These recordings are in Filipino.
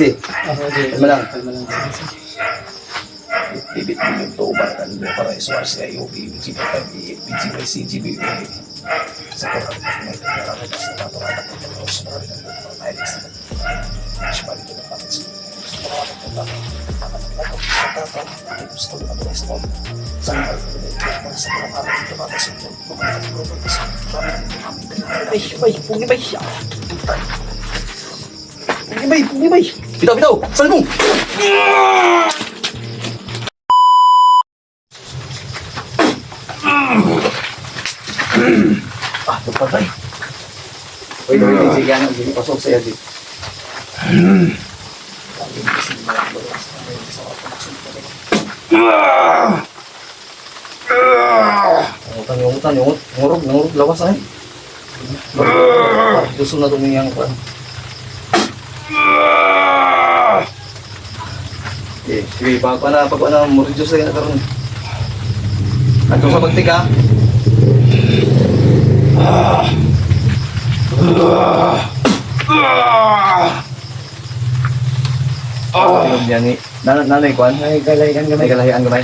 Kalma lang. Bibit mo yung tuba kan para isuar sa iyo BGB CGB sa pagkakit na nagkakaroon sa tatawag ng mga ospital ng mga medics na nagsipali ko ng pangis sa pagkakit ng mga gusto ko na sa mga sa mga sa mga araw ng mga sa mga pugibay bitaw salmong ito pa tayo. Pwede sige ano, sige pasok sa iyo. Ngurog, lawas ay. Gusto na tumingin ko. Sige, pag muridyo sa iyo karon. Ato sa pagtika. Yan ni nanay kuan ay galayan gamay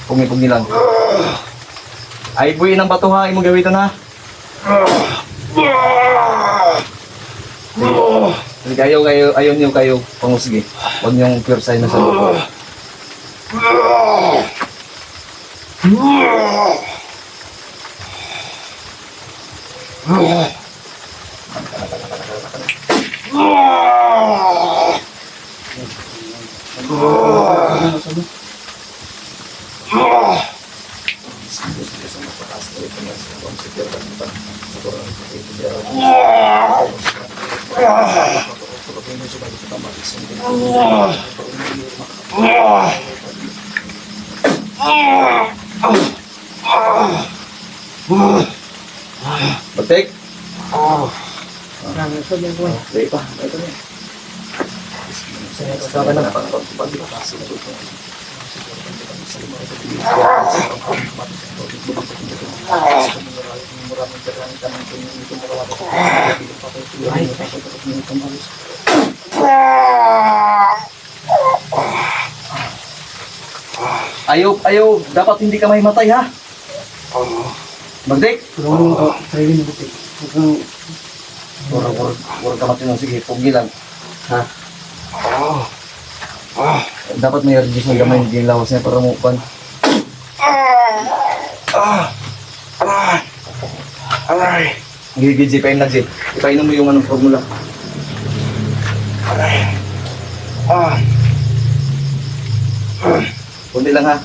pungi lang ay buhi ng batuha imo gawiton ha ayaw niyo kayo pangusgi wag niyong pure sign na sa loob Batik. Baik pa. Ayaw, dapat hindi ka mahimatay ha. Magdik. Huwag ka matinong, sige, pugi lang. Ha? Dapat may reduce ng gamay, hindi lawas niya para mupan. Gigi, pain lang, G. Ipainom mo yung anong formula. Kundi lang ha.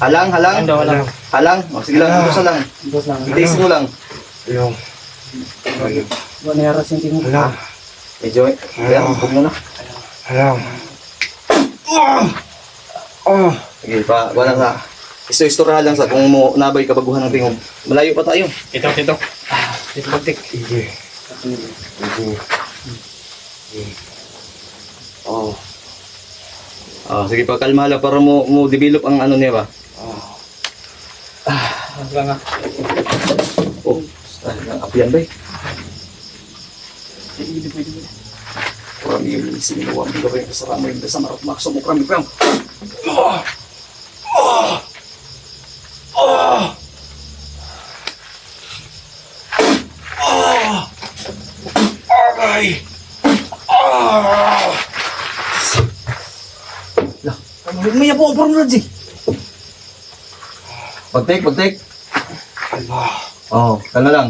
Halang. O, sige lang, busa lang. Taste mo lang. Wala yaras yung tingin. Medyo eh. Kaya, huwag mo na. Sige, wala ka. Istoryahan lang sa kung mo nabay kabaguhan ng tingog. Malayo pa tayo. Ito. Ito pagtik. Sige pa, kalma lang para mo develop ang ano niya ba? Nga. Apian ba eh? Kurang yung sinuwang yung gawin kasarama yung dasa marap makso mo kami pa. May po ang formula, G. Pagtik. Kalma lang.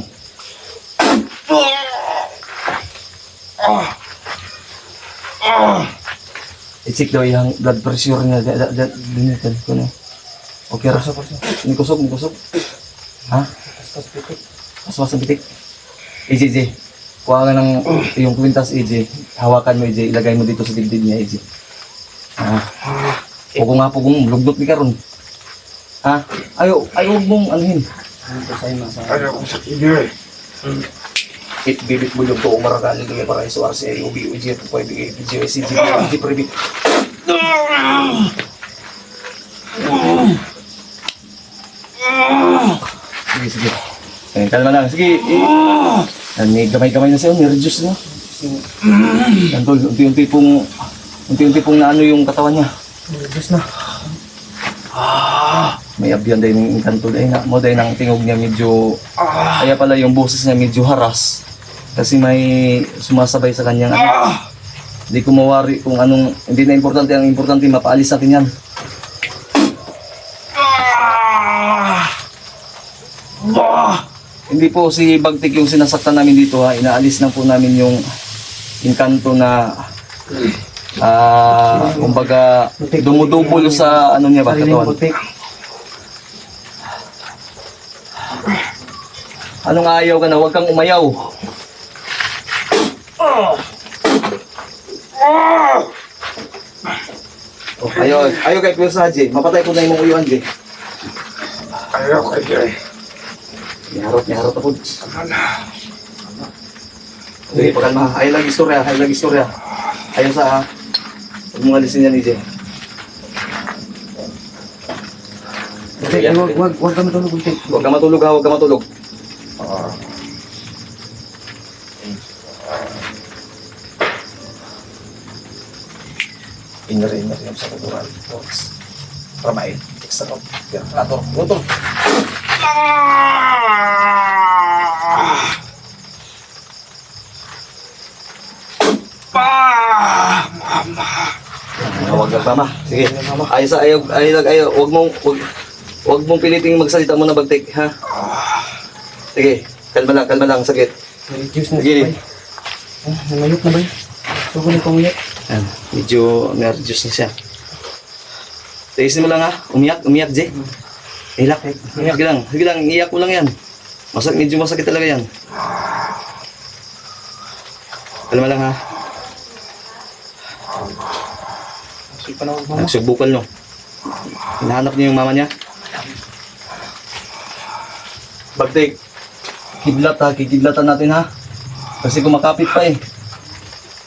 I-check daw yung blood pressure niya. Dinitan ko na. Okay, rasa. May kusog. Ha? Paspas ang pitik. EJ. Kuha nga ng yung kwintas, EJ. Hawakan mo, EJ. Ilagay mo dito sa dibdib niya, EJ. Pugong lugbot ni karon. Ayaw mong anuhin. Ayaw ko sa kibir. Bibit mo yung to umarakan nito yung para isuar sa UB, UG, pwede BGC, UG, privit. Sige. Kalma lang. Sige. Yan, may gamay-gamay na siya, ni-reduce na. Yan tol, unti-unti pong naano yung katawan niya. Diyos na. May abyan dahil ng inkanto dahil na mo dahil ng tingog niya medyo kaya pala yung boses niya medyo haras kasi may sumasabay sa kanyang hindi ko mawari kung anong hindi na importante, ang importante mapaalis natin yan. Hindi po si Bagtik yung sinasaktan namin dito ha, inaalis lang po namin yung inkanto na kumbaga dumudubol sa ano niya ba katawan. Anong ayaw ka na? Huwag kang umayaw. Oh, ayaw kay Piyos Haji. Mapatay ko na yung uyuan, Ji. Ayaw kay Jay. Niharot ako. Sige, pakalma. Ayaw lang istorya. Ayaw sa huwag mong alisin yan, Ji. Huwag ka matulog, Buntik. Huwag ka matulog. Inari sa kultural. Ramay. Teksa to. Rator. Motor. Huwag ka tama. Sige. Ayaw. Huwag mong piliting magsalita muna, Bagtik, ha? Sige. Kalma lang. Sakit. Reduce na Sige. Nangyayot na ba yun? Sugo na itong uyak. Yan, medyo na-reduce na siya. Taisin mo lang ha, umiyak, Jay. Hilak. Sige lang, iyak mo lang yan. Medyo masakit talaga yan. Kalma lang ha. Nagsubukal no. Hinahanap niyo yung mama niya. Bagtik, kikidlatan natin ha. Kasi kumakapit pa eh.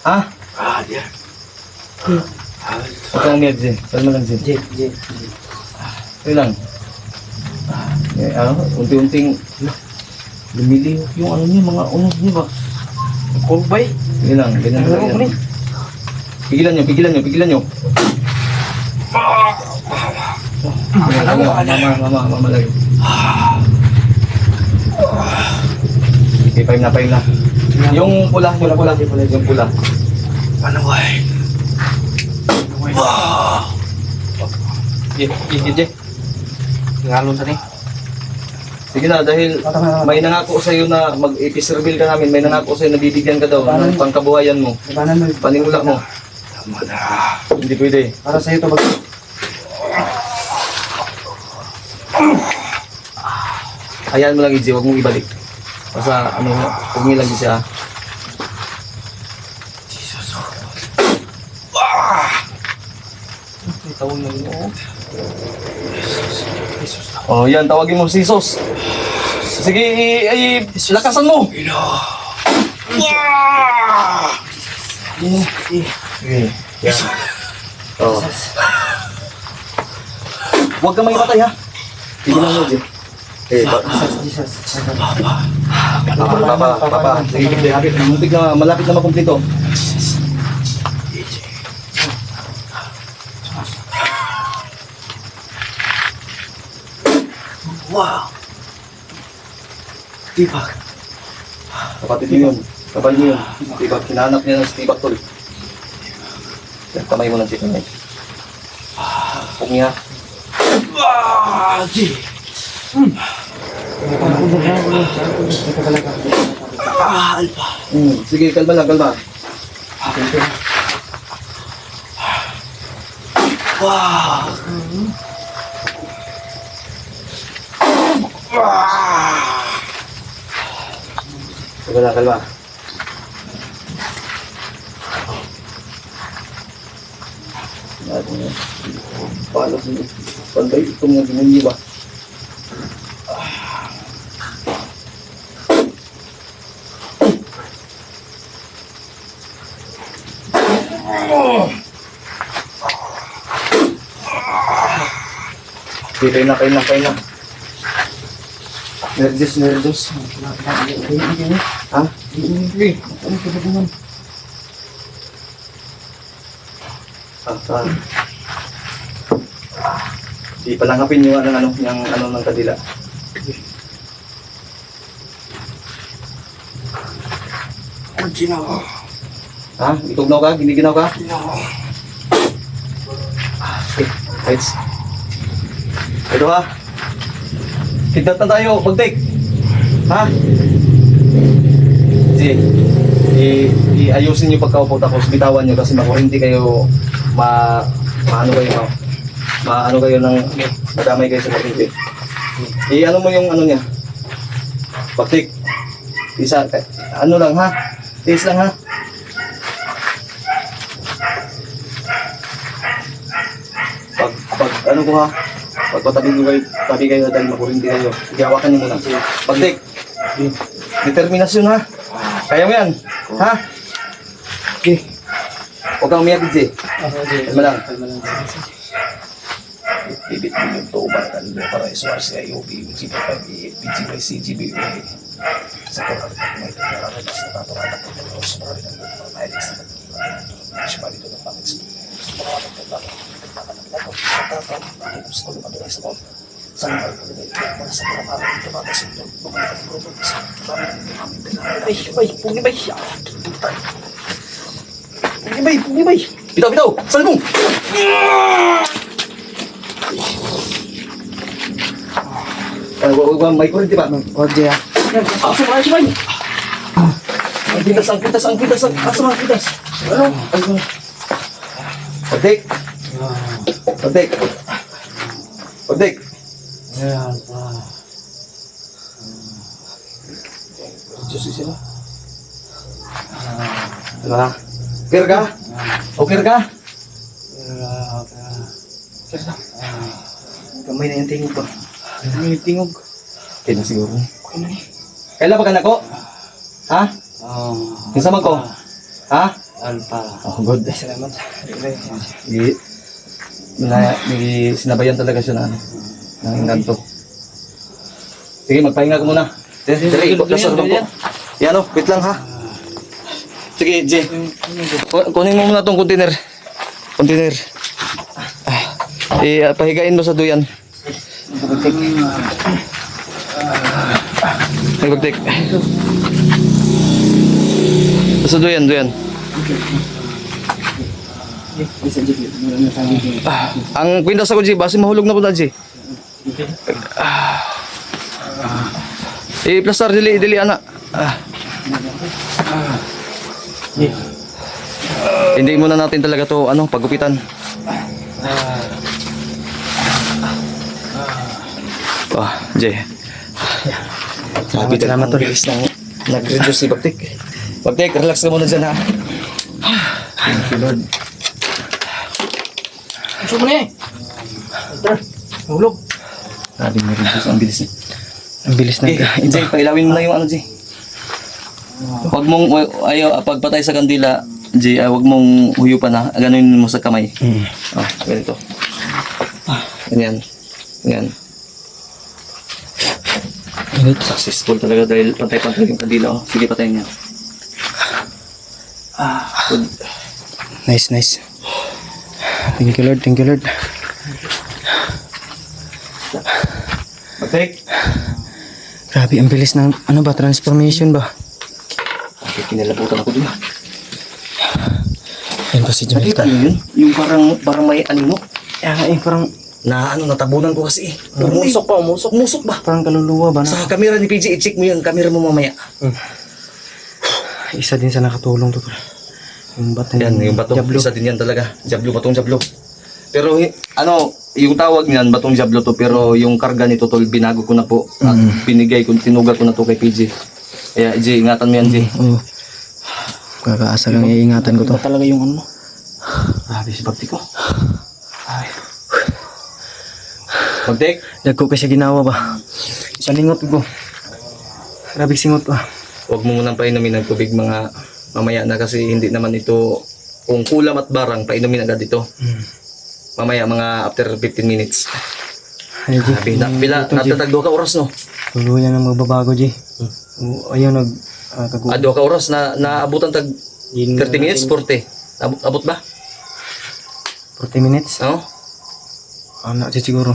Ha? Huwag kang umiyak, Jay. Kalma lang, Jay. Sige lang. Unti-unting lumili yung ano niya, mga unos niya ba? Kurbay. Sige lang, ganyan lang yan. Pigilan nyo. Mama lagi. Okay, paim na. Yung pula. Manaway. Jay. Ngalon sa ni. Sige na, dahil may nangako sa iyo na mag-episerbil ka namin, may nangako sa iyo na bibigyan ka daw ng pangkabuhayan mo. Ibanan mo. Panimula mo. Tama na. Hindi pwede. Para sa iyo to Hayaan mo lang, Iji, huwag mong ibalik. Basta huwag mo lang siya. Tawag na mo. Oh, yan, tawagin mo si Jesus. Sige, lakasan mo. Sige. Yan. Oh. Huwag kang maipatay ha. Tignan mo, Jay. Jesus. Papa. Sige, malapit na makumplito. Wow. Tibak. Kapatid niyo yun. Kapal niyo yun. Tibak. Hinahanap niya ng tibak tol. Yan, kamay mo ng tibak niya. Pumiha. G. Alpa. Sige, kalma lang. Wow. Kalma. Paano sila? Pantay itong mga demonyo ba? Okay, kain na. Nervous. Ha? Hindi. Ano ka ba naman? Ipalangapin yung ano ng kadila. Ang ginawa. Ha? Itugnaw ka? Giniginaw ka? Ginawa. Okay, guys. Ito ha. Kidnap na tayo. Mag-take. Ha? Sige. Iayusin niyo pagkaupo tapos bitawan niyo kasi makurinti kayo maano kayo ng madamay kayo sa kurinti. Ano mo yung ano niya. Pag-take. Isa, ano lang ha? Taste lang ha? Pag ano ko ha? Pag tabi kayo dahil makurinti kayo. Sige, hawakan niyo muna. Pag-take. Determinasyon ha? Kaya mo yan? Ha? Okay. Huwag kang umiyak, DJ. Kalma lang. Bibit mo yung tuba ka nila para isuar si IOB, BGY, CGB, sa kurang at may pinararas na taturatak ng mga sa marami ng mga mahilig sa mga siya dito ng pangit sa mga pagkakataon sa kulo matuloy sa kulo sa mga pagkakataon para sa mga araw ng tabata sa ito mga grupo sa marami ng aming pinararas pugi bay bitaw salmong may kulit di ba? Wag diya. Asam si bay. Ang kitas. Asam ang kitas. Ano? Pagdik. Ayan pa. Diyos sila. Diba? Okay ka? Okay ka? Kamay na yung tingog ba? May tingog. Okay na siguro. Kailan ba ka na ko? Ha? Kasama ko? Ha? Alpa. Oh, good. Salamat. Sinabayan talaga siya na ng inganto. Sige, magpahinga ka muna. Dire, ipagkasar mo po. Yan o, wait lang ha. Sige, Jay. Kunin mo muna tong container. Pahigain mo sa duyan. Nagpagtik. Sa duyan. Ang kwintas ako, G, basi mahulog na po na, G. Plastar, dili, anak. Hindi muna natin talaga to, paggupitan. Jay. Salamat to. Bilis nang nag-reduce si Bagtik. Bagtik, relax ka muna dyan ha. Thank you, Lord. Gusto mo na eh. Ito. Hulog. Grabe mo reduce. Ang bilis niya. Ang bilis na. Jay, pailawin mo na yung Jay. Huwag mong, pagpatay sa kandila, Jay, huwag mong huyupan ha. Ganunin mo sa kamay. Ganito. Ganyan. Successful talaga dahil pantay-pantay yung kandila. Sige, patayin niya. Good. Nice. Thank you, Lord. Bagtik. Grabe, ang bilis ng, transformation ba? Okay, kinalabutan ako dun. Yan pa si Nakita Jamaica. niyo yun? Yung parang may anino. Parang Natabunan ko kasi eh. umusok ba? Parang kaluluwa ba na? Sa camera ni PJ, i-check mo yung camera mo mamaya. Isa din sa nakatulong to. Yung batong Yan, yung batong, Diablo. isa din yan talaga. Batong Diablo. Pero yung tawag niyan, batong Diablo to, pero yung karga nito tol, binago ko na po. At tinugal ko na to kay PJ. Kaya J, ingatan mo yan J. Oo. Kakaasa lang iingatan ko to. Talaga yung ano? Grabe si Bagtik ko. Bagtik? Dagko kasi ginawa ba? Isang lingot ko. Grabe singot pa. Huwag mo munang painumin ng tubig mga mamaya na kasi hindi naman ito, kung kulam at barang, painumin agad ito. Mamaya mga after 15 minutes. Ay, Bila, natatagdo ka oras no? Tuluyan ang magbabago, G. Ayaw kagulo. Ado ka oras na naabutan tag 30 minutes, 40. Abot ba? 40 minutes? Oo. Anak siya siguro.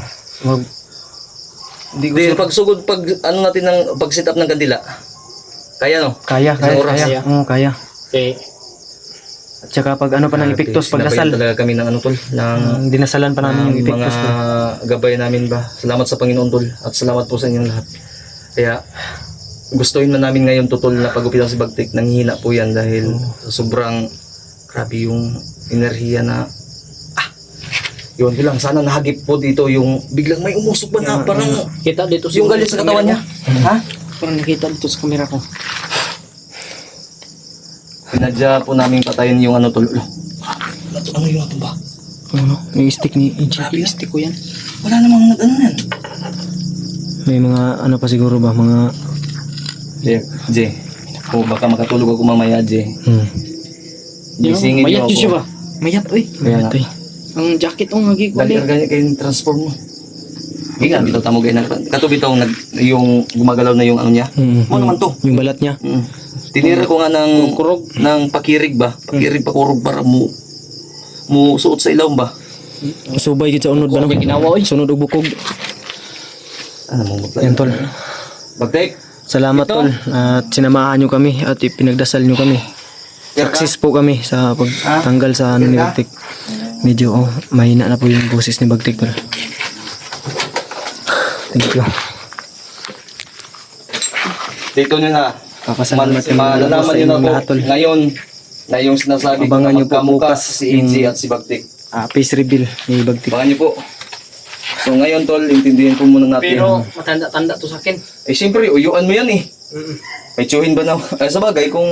Hindi ko Di, sure. pagsugod, ano natin ng pag-set up ng kandila. Kaya no? Kaya, Isang oras. kaya. Oo, kaya. Okay. At saka pag ano pa ng epektos, Sinabayan pagdasal. talaga kami ng ano tol, ng Dinasalan pa namin yung mga epektos. Tol. gabay namin ba. Salamat sa Panginoon tol at salamat po sa inyong lahat. Kaya gustuhin na namin ngayon totol na pagupitan si Bagtik. Nanghihina po yan dahil sobrang grabe yung enerhiya na yun lang. Sana nahagip po dito yung biglang may umusok ba na parang Kita dito yung galit sa katawan niya. Ha? Parang nakita dito sa camera ko. Pinadya po namin patayin yung ano tol. Ano yung ato ba? Ano? Yung stick ni AJ. Stick ko yan. Wala namang ano yan. May mga ano pa siguro ba? Mga... J. O baka makatulog ako mamaya J. Gisingin Mayat niyo yun siya ako. ba? Mayat, oy. Kaya nga. Ito Ang jacket ang nagig Dali wali. ganyan kayo transform mo. Hindi nga, dito tamo ganyan. Katubi tong yung gumagalaw na yung ano niya. Ano naman to? Yung balat niya. Tinira ko nga ng Kurog. ng pakirig ba? Pakirig pakurog para mo suot sa ilaw ba? Subay gid sa unod ba no? Ginawa, oy. Sunod og bukog. Ano mo ba? Yan tol. Bagtek. Salamat tol. At sinamahan nyo kami at ipinagdasal nyo kami. Success po kami sa pagtanggal sa ano ni Bagtik. Medyo mahina na po yung boses ni Bagtik tol. Thank you. Dito nyo na. Papasalamat kami sa Malalaman nyo na inyong po lahat tol. ngayon na yung sinasabi ko Abangan na nyo po magkamukha bukas si AJ at si Bagtik. Face reveal ni Bagtik. Abangan nyo po. So ngayon tol, intindihin po muna natin. Pero matanda-tanda to sa akin. Eh siyempre, uyuan mo yan eh. May chewin ba na? Sa bagay, kung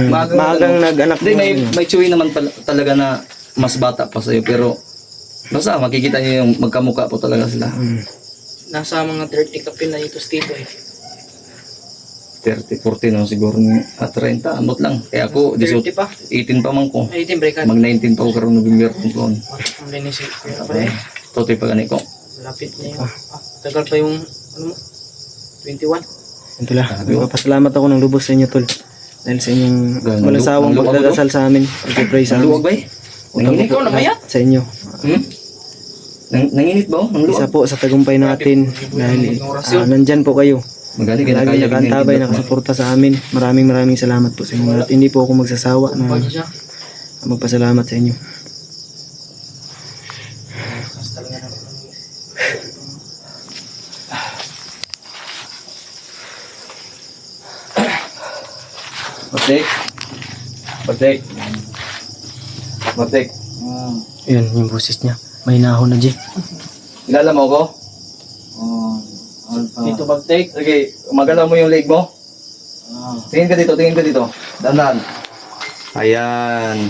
Maagang nag-anak Hindi, mo. may chewin naman talaga na mas bata pa sa'yo. Pero, basta makikita niyo yung magkamukha po talaga sila. Nasa mga 30 kapin na ito Tito eh. 30, 40 no, siguro. At 30, amot lang. Kaya ako, 30 pa. 18 pa man ko. Ay, ito yung breakan. Mag 19 pa ako karoon November kung tuon. Ang linis eh. Kaya pa Okay. eh. Totoy pa gani ko. Lapit na yun. Tagal pa yung, ano mo? 21. Ito lang. Papasalamat ako ng lubos sa inyo tol. Dahil sa inyong Ganun. walang sawang Ang luwag pagdadasal sa amin. Pag-pray sa Ang luwag amin. ba eh? Nanginit Ikaw na mayat. Sa inyo. Nanginit ba? Ang luwag. Isa po sa tagumpay natin dahil nandyan po kayo. Magani Lagi kinakaya nakaantabay, nakasuporta sa amin. Maraming salamat po sa inyo. At hindi po ako magsasawa na Pwede siya. magpasalamat sa inyo. Bagtek. Bagtek. Bagtek. Yun, yung boses niya. May nahon na, G. Kilala mo ako? Tito Bagtek. Sige, magalaw mo yung leg mo. Tingin ka dito, tingin ka dito. Dandan. Ayan.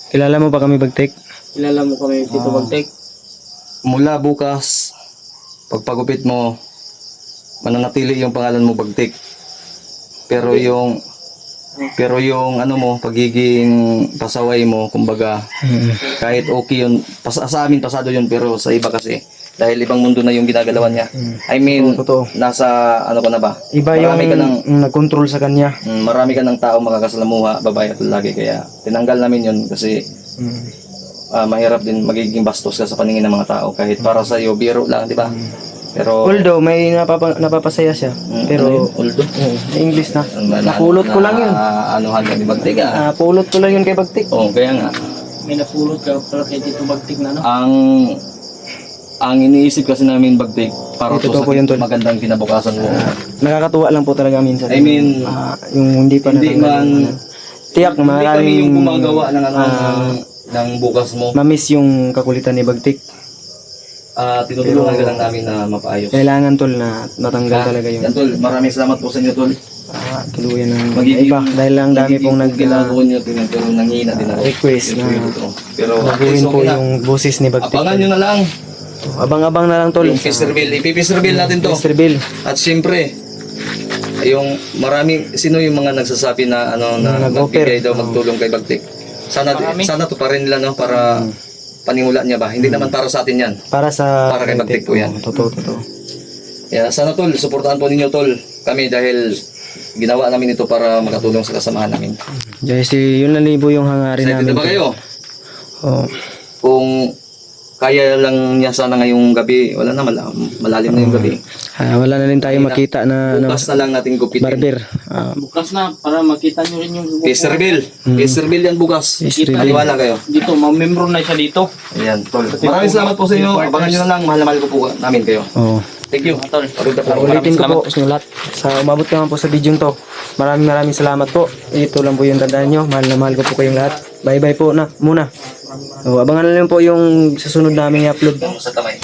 Kilala mo ba kami, Bagtek? Kilala mo kami Tito Bagtek. Mula bukas, pagpagupit mo, mananatili yung pangalan mo Bagtik. Pero yung ano mo, pagiging pasaway mo, kumbaga, kahit okay yun, sa amin pasado yun, pero sa iba kasi, dahil ibang mundo na yung ginagalawan niya. I mean, Totoo. nasa ano ka na ba? Iba yung Marami ka ng nag-control sa kanya. marami ka ng tao makakasalamuha, babae at lalaki, kaya tinanggal namin yun kasi mahirap din magiging bastos ka sa paningin ng mga tao kahit para sa iyo biro lang, di ba? Pero Although may napapasaya siya. Pero uldo. na English na. Napulot ko lang yun. Anuhan ka ni Bagtik ah. Napulot ko lang yun kay Bagtik. Oo, kaya nga. May napulot ka pala kay Tito Bagtek na, no? Ang iniisip kasi namin Bagtik para to Totoo sa po yun, tol. magandang kinabukasan mo. Nakakatuwa lang po talaga minsan. I mean, yung hindi pa hindi natanggal. man Tiyak hindi kami maraming yung gumagawa ng ng bukas mo. ma-miss yung kakulitan ni Bagtik. Tinutulungan ka lang namin na mapaayos. Kailangan tol na matanggal talaga yung Yan tol, maraming salamat po sa inyo tol. tuluyan ng Magiging- iba. Dahil lang dami pong ginagawa niyo pero nanghina din ako. request na Pero at baguhin least po okay na. yung boses ni Bagtik. Abangan nyo na lang Abang-abang na lang tol. yung Mr. Bill. Ipi-Mr. Bill natin to. Mr. Bill. At siyempre, yung maraming, sino yung mga nagsasabi na ano na Nag-offer. magbigay daw magtulong kay Bagtik. Sana to pa rin nila no para panimula niya ba. Hindi naman para sa atin yan. Para sa Para kay Bagtik po yan. Totoo. Kaya sana tol, suportahan po ninyo tol kami dahil ginawa namin ito para makatulong sa kasamahan namin. Jesse, yun lang po yung hangarin Excited namin. na ba kayo? Oo. Kung kaya lang niya sana ngayong gabi, wala na, malalim na yung gabi. Wala na rin tayo makita na Bukas na lang natin gupitin. barber. Bukas na, para makita nyo rin yung Kester Bill. Kester Bill yan bukas. Kester Bill. Paliwala kayo. dito, mamembro na siya dito. Ayan, tol. Maraming salamat po sa inyo. Abangan nyo na lang. Mahal na mahal ko po namin kayo. Oo. Thank you. Tol. Ulitin ko po sa inyo lahat. Sa umabot naman po sa video to. Maraming salamat po. Ito lang po yung tandaan nyo. Mahal na mahal ko po kayong lahat. Bye bye po na muna. Abangan na lang po yung susunod namin i-upload. Sa tamay.